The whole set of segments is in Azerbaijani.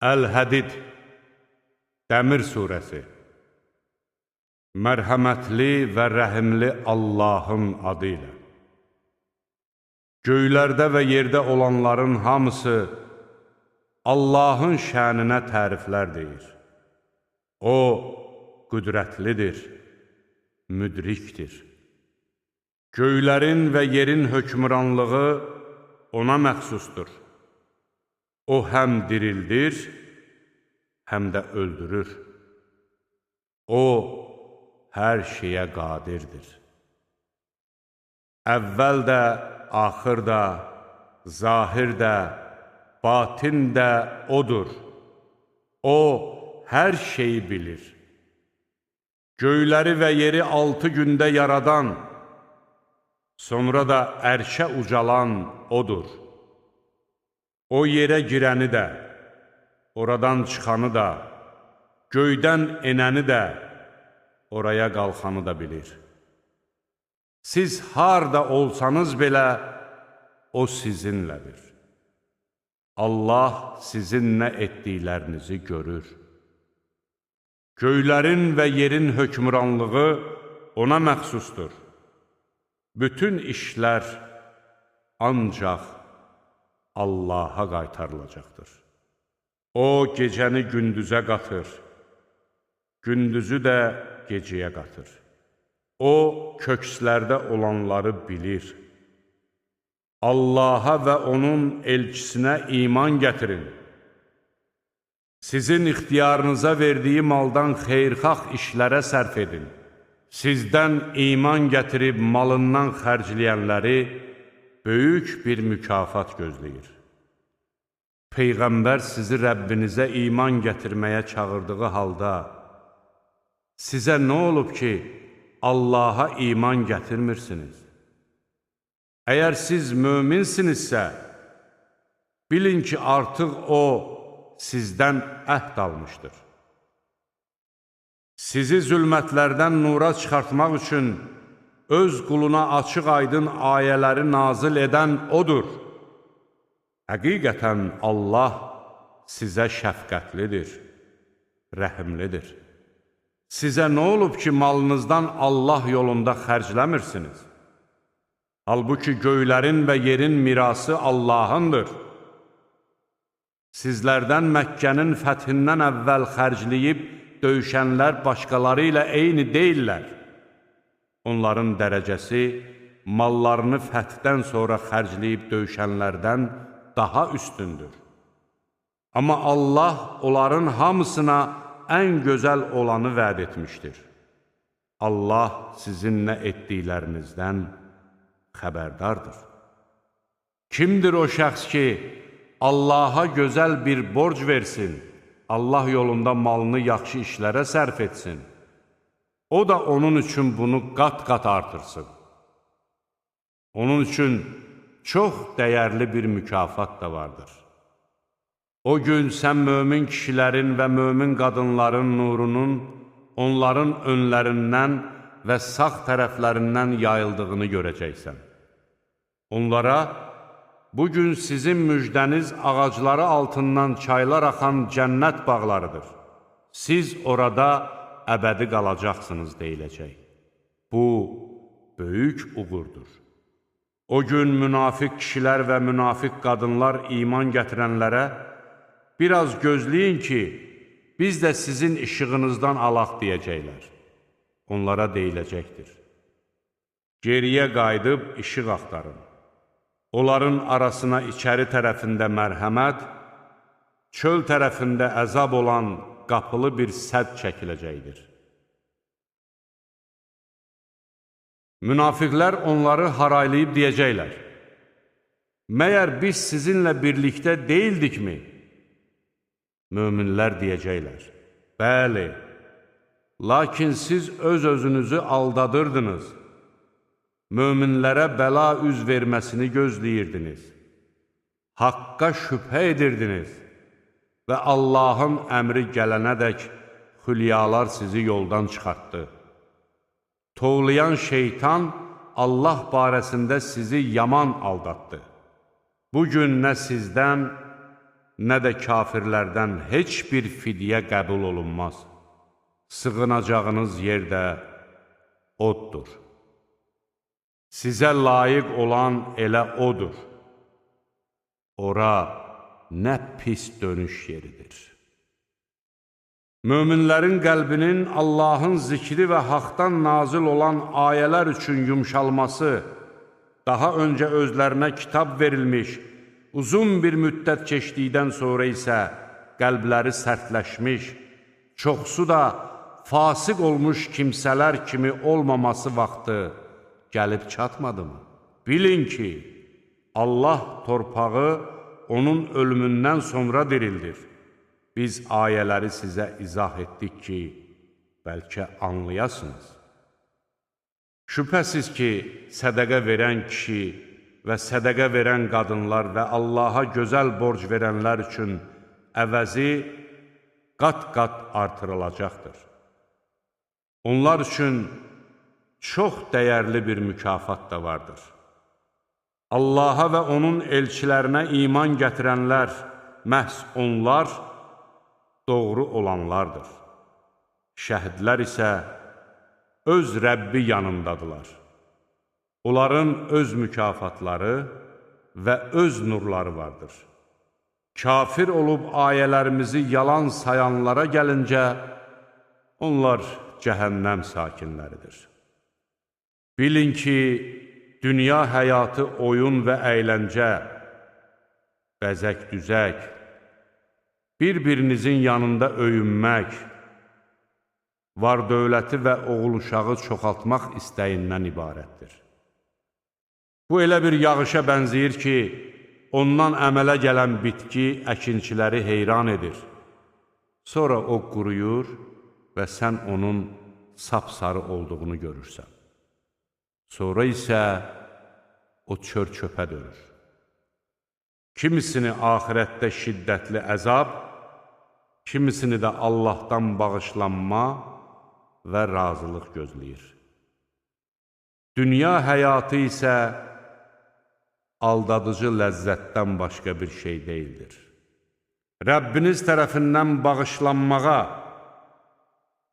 Əl-Hədid Dəmir surəsi. Mərhəmətli və rəhimli Allahın adı ilə. Göylərdə və yerdə olanların hamısı Allahın şəninə təriflər deyir. O, qüdrətlidir, müdrikdir. Göylərin və yerin hökmranlığı ona məxsusdur. O, həm dirildir, həm də öldürür. O, hər şeyə qadirdir. Əvvəl də, axır da, zahir də, batin də odur. O, hər şeyi bilir. Göyləri və yeri 6 gündə yaradan, sonra da ərşə ucalan odur. O, yerə girəni də, oradan çıxanı da, göydən enəni də, oraya qalxanı da bilir. Siz harda olsanız belə, o sizinlədir. Allah sizin nə etdiklərinizi görür. Göylərin və yerin hökmranlığı ona məxsusdur. Bütün işlər ancaq Allaha qaytarılacaqdır. O, gecəni gündüzə qatır, gündüzü də gecəyə qatır. O, kökslərdə olanları bilir. Allaha və onun elçisinə iman gətirin. Sizin ixtiyarınıza verdiyi maldan xeyirxah işlərə sərf edin. Sizdən iman gətirib malından xərcləyənləri böyük bir mükafat gözləyir. Peyğəmbər sizi Rəbbinizə iman gətirməyə çağırdığı halda, sizə nə olub ki, Allaha iman gətirmirsiniz? Əgər siz möminsinizsə, bilin ki, artıq O, sizdən əhd almışdır. Sizi zülmətlərdən nura çıxartmaq üçün öz quluna açıq-aydın ayələri nazil edən O'dur. Həqiqətən Allah sizə şəfqətlidir, rəhimlidir. Sizə nə olub ki, malınızdan Allah yolunda xərcləmirsiniz? Halbuki göylərin və yerin mirası Allahındır. Sizlərdən Məkkənin fəthindən əvvəl xərcləyib döyüşənlər başqaları ilə eyni deyillər. Onların dərəcəsi mallarını fəthdən sonra xərcləyib döyüşənlərdən daha üstündür. Amma Allah onların hamısına ən gözəl olanı vəd etmişdir. Allah sizin nə etdiklərinizdən xəbərdardır. Kimdir o şəxs ki, Allaha gözəl bir borc versin, Allah yolunda malını yaxşı işlərə sərf etsin. O da onun üçün bunu qat-qat artırsın. Onun üçün çox dəyərli bir mükafat da vardır. O gün sən mömin kişilərin və mömin qadınların nurunun onların önlərindən və sağ tərəflərindən yayıldığını görəcəksən. Onlara, bugün sizin müjdəniz ağacları altından çaylar axan cənnət bağlarıdır. Siz orada əbədi qalacaqsınız deyiləcək. Bu, böyük uğurdur. O gün münafiq kişilər və münafiq qadınlar iman gətirənlərə, biraz gözləyin ki, biz də sizin işığınızdan alaq deyəcəklər. Onlara deyiləcəkdir. Geriyə qayıdıb işıq axtarın. Onların arasına içəri tərəfində mərhəmət, çöl tərəfində əzab olan qapılı bir sədd çəkiləcəkdir. Münafiqlər onları haraylayıb deyəcəklər: Məyər biz sizinlə birlikdə deyildikmi? Möminlər deyəcəklər: Bəli, lakin siz öz-özünüzü aldadırdınız. Möminlərə bəla üz verməsini gözləyirdiniz. Haqqa şübhə edirdiniz və Allahın əmri gələnədək xülyalar sizi yoldan çıxartdı. Tovlayan şeytan Allah barəsində sizi yaman aldatdı. Bugün nə sizdən, nə də kafirlərdən heç bir fidyə qəbul olunmaz. Sığınacağınız yer də oddur. Sizə layiq olan elə odur. Ora nə pis dönüş yeridir. Möminlərin qəlbinin Allahın zikri və haqdan nazil olan ayələr üçün yumşalması, daha öncə özlərinə kitab verilmiş, uzun bir müddət keçdikdən sonra isə qəlbləri sərtləşmiş, çoxsu da fasıq olmuş kimsələr kimi olmaması vaxtı gəlib çatmadımı? Bilin ki, Allah torpağı onun ölümündən sonra dirildir. Biz ayələri sizə izah etdik ki, bəlkə anlayasınız. Şübhəsiz ki, sədəqə verən kişi və sədəqə verən qadınlar və Allaha gözəl borc verənlər üçün əvəzi qat-qat artırılacaqdır. Onlar üçün çox dəyərli bir mükafat da vardır. Allaha və onun elçilərinə iman gətirənlər, məhz onlar doğru olanlardır. Şəhidlər isə öz Rəbbi yanındadılar. Onların öz mükafatları və öz nurları vardır. Kafir olub ayələrimizi yalan sayanlara gəlincə, onlar cəhənnəm sakinləridir. Bilin ki, dünya həyatı oyun və əyləncə, bəzək-düzək, bir-birinizin yanında öyünmək, var-dövləti və oğul-uşağı çoxaltmaq istəyindən ibarətdir. Bu elə bir yağışa bənzəyir ki, ondan əmələ gələn bitki əkinçiləri heyran edir. Sonra o quruyur və sən onun sapsarı olduğunu görürsən. Sonra isə o çör-çöpə dönür. Kimisini axirətdə şiddətli əzab, kimisini də Allahdan bağışlanma və razılıq gözləyir. Dünya həyatı isə aldadıcı ləzzətdən başqa bir şey deyildir. Rəbbiniz tərəfindən bağışlanmağa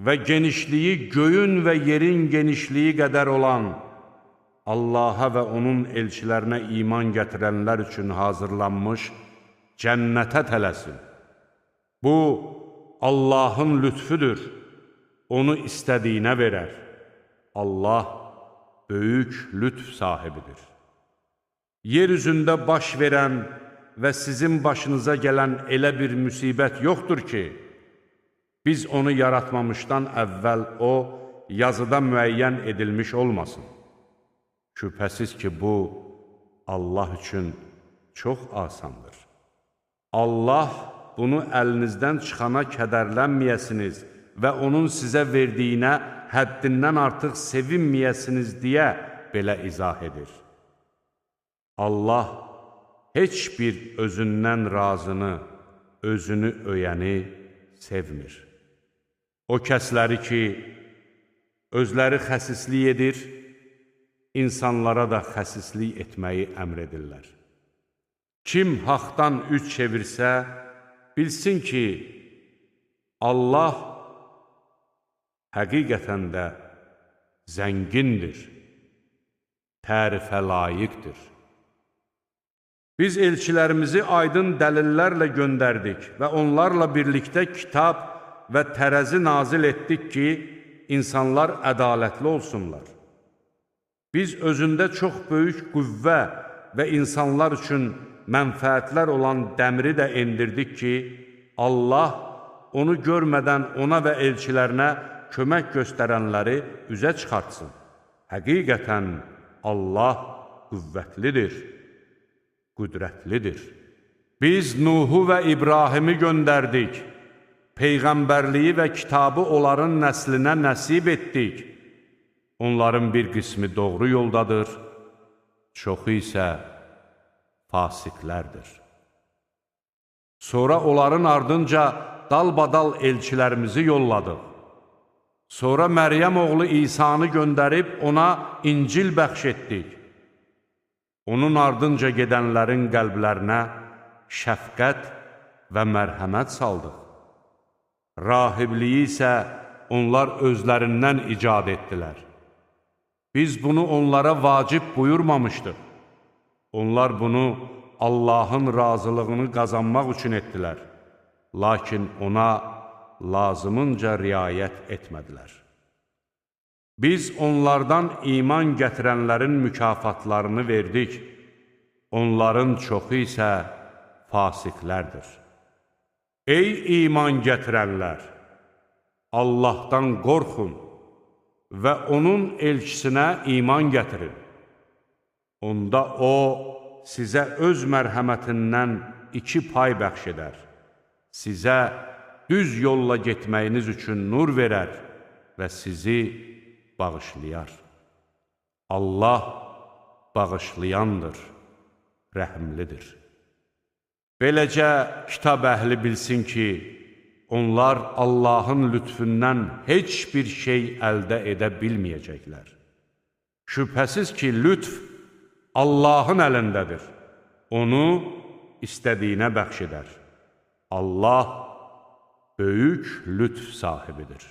və genişliyi göyün və yerin genişliyi qədər olan Allaha və onun elçilərinə iman gətirənlər üçün hazırlanmış cənnətə tələsin. Bu, Allahın lütfüdür, onu istədiyinə verər. Allah böyük lütf sahibidir. Yer üzündə baş verən və sizin başınıza gələn elə bir müsibət yoxdur ki, biz onu yaratmamışdan əvvəl o, yazıda müəyyən edilmiş olmasın. Şübhəsiz ki, bu, Allah üçün çox asandır. Allah bunu əlinizdən çıxana kədərlənməyəsiniz və onun sizə verdiyinə həddindən artıq sevinməyəsiniz deyə belə izah edir. Allah heç bir özündən razını, özünü öyəni sevmir. O kəsləri ki, özləri xəsislik edir, insanlara da xəsislik etməyi əmr edirlər. Kim haqdan üz çevirsə, bilsin ki, Allah həqiqətən də zəngindir, tərifə layiqdir. Biz elçilərimizi aydın dəlillərlə göndərdik və onlarla birlikdə kitab və tərəzi nazil etdik ki, insanlar ədalətli olsunlar. Biz özündə çox böyük qüvvə və insanlar üçün mənfəətlər olan dəmiri də endirdik ki, Allah onu görmədən ona və elçilərinə kömək göstərənləri üzə çıxartsın. Həqiqətən Allah qüvvətlidir, qüdrətlidir. Biz Nuhu və İbrahimi göndərdik, Peyğəmbərliyi və kitabı onların nəslinə nəsib etdik. Onların bir qismi doğru yoldadır, çoxu isə fasiqlərdir. Sonra onların ardınca dalbadal elçilərimizi yolladıq. Sonra Məryəm oğlu İsanı göndərib ona İncil bəxş etdik. Onun ardınca gedənlərin qəlblərinə şəfqət və mərhəmət saldıq. Rahibliyi isə onlar özlərindən icad etdilər. Biz bunu onlara vacib buyurmamışdıq. Onlar bunu Allahın razılığını qazanmaq üçün etdilər. Lakin ona lazımınca riayət etmədilər. Biz onlardan iman gətirənlərin mükafatlarını verdik. Onların çoxu isə fasiqlərdir. Ey iman gətirənlər! Allahdan qorxun və onun elçisinə iman gətirin. Onda o, sizə öz mərhəmətindən 2 pay bəxş edər. Sizə düz yolla getməyiniz üçün nur verər və sizi bağışlayar. Allah bağışlayandır, rəhimlidir. Beləcə, kitab əhli bilsin ki, onlar Allahın lütfündən heç bir şey əldə edə bilməyəcəklər. Şübhəsiz ki, lütf Allahın əlindədir. Onu istədiyinə bəxş edər. Allah böyük lütf sahibidir.